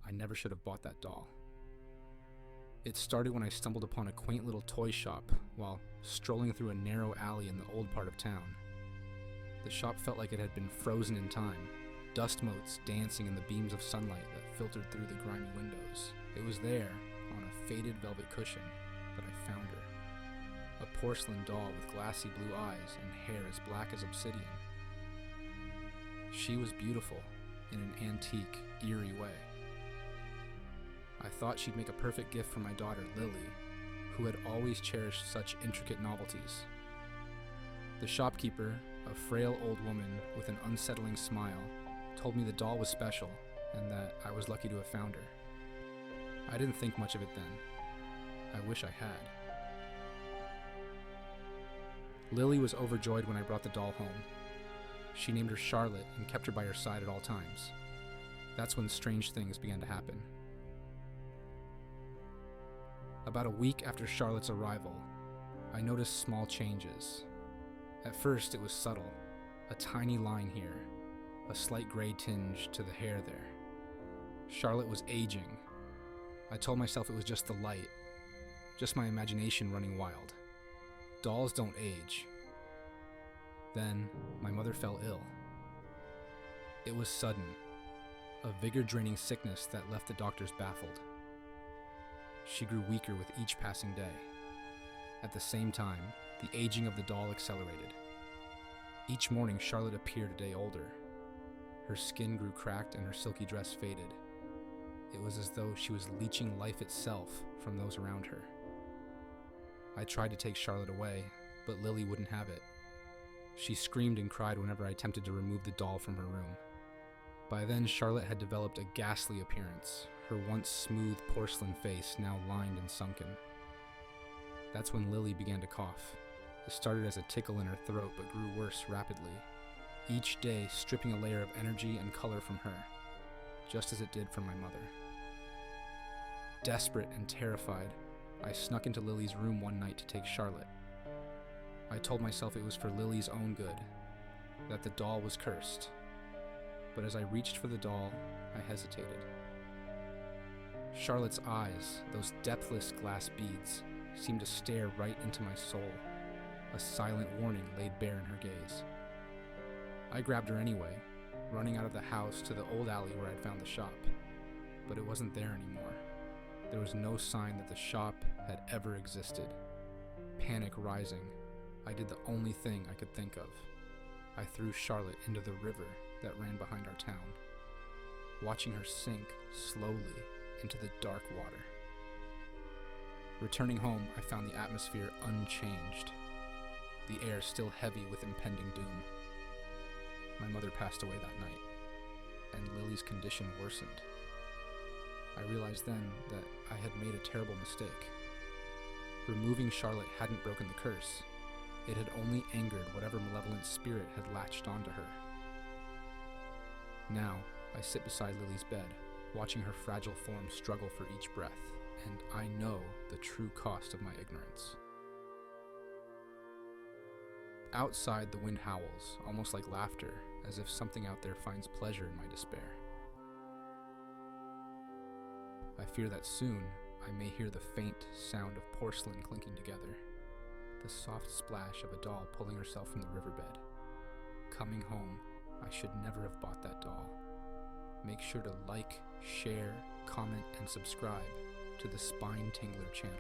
I never should have bought that doll. It started when I stumbled upon a quaint little toy shop while strolling through a narrow alley in the old part of town. The shop felt like it had been frozen in time, dust motes dancing in the beams of sunlight that filtered through the grimy windows. It was there, on a faded velvet cushion, that I found her. A porcelain doll with glassy blue eyes and hair as black as obsidian. She was beautiful in an antique, eerie way. I thought she'd make a perfect gift for my daughter, Lily, who had always cherished such intricate novelties. The shopkeeper, a frail old woman with an unsettling smile, told me the doll was special and that I was lucky to have found her. I didn't think much of it then. I wish I had. Lily was overjoyed when I brought the doll home. She named her Charlotte and kept her by her side at all times. That's when strange things began to happen. About a week after Charlotte's arrival, I noticed small changes. At first, it was subtle. A tiny line here, a slight gray tinge to the hair there. Charlotte was aging. I told myself it was just the light, just my imagination running wild. Dolls don't age. Then, my mother fell ill. It was sudden, a vigor-draining sickness that left the doctors baffled. She grew weaker with each passing day. At the same time, the aging of the doll accelerated. Each morning, Charlotte appeared a day older. Her skin grew cracked and her silky dress faded. It was as though she was leeching life itself from those around her. I tried to take Charlotte away, but Lily wouldn't have it. She screamed and cried whenever I attempted to remove the doll from her room. By then, Charlotte had developed a ghastly appearance, her once smooth porcelain face now lined and sunken. That's when Lily began to cough. It started as a tickle in her throat but grew worse rapidly, each day stripping a layer of energy and color from her, just as it did from my mother. Desperate and terrified, I snuck into Lily's room one night to take Charlotte. I told myself it was for Lily's own good, that the doll was cursed. But as I reached for the doll, I hesitated. Charlotte's eyes, those depthless glass beads, seemed to stare right into my soul, a silent warning laid bare in her gaze. I grabbed her anyway, running out of the house to the old alley where I'd found the shop. But it wasn't there anymore. There was no sign that the shop had ever existed. Panic rising, I did the only thing I could think of. I threw Charlotte into the river that ran behind our town, watching her sink slowly into the dark water. Returning home, I found the atmosphere unchanged, the air still heavy with impending doom. My mother passed away that night, and Lily's condition worsened. I realized then that I had made a terrible mistake. Removing Charlotte hadn't broken the curse. It had only angered whatever malevolent spirit had latched onto her. Now, I sit beside Lily's bed, watching her fragile form struggle for each breath, and I know the true cost of my ignorance. Outside, the wind howls, almost like laughter, as if something out there finds pleasure in my despair. I fear that soon I may hear the faint sound of porcelain clinking together, the soft splash of a doll pulling herself from the riverbed. Coming home, I should never have bought that doll. Make sure to like, share, comment, and subscribe to the Spine Tingler channel.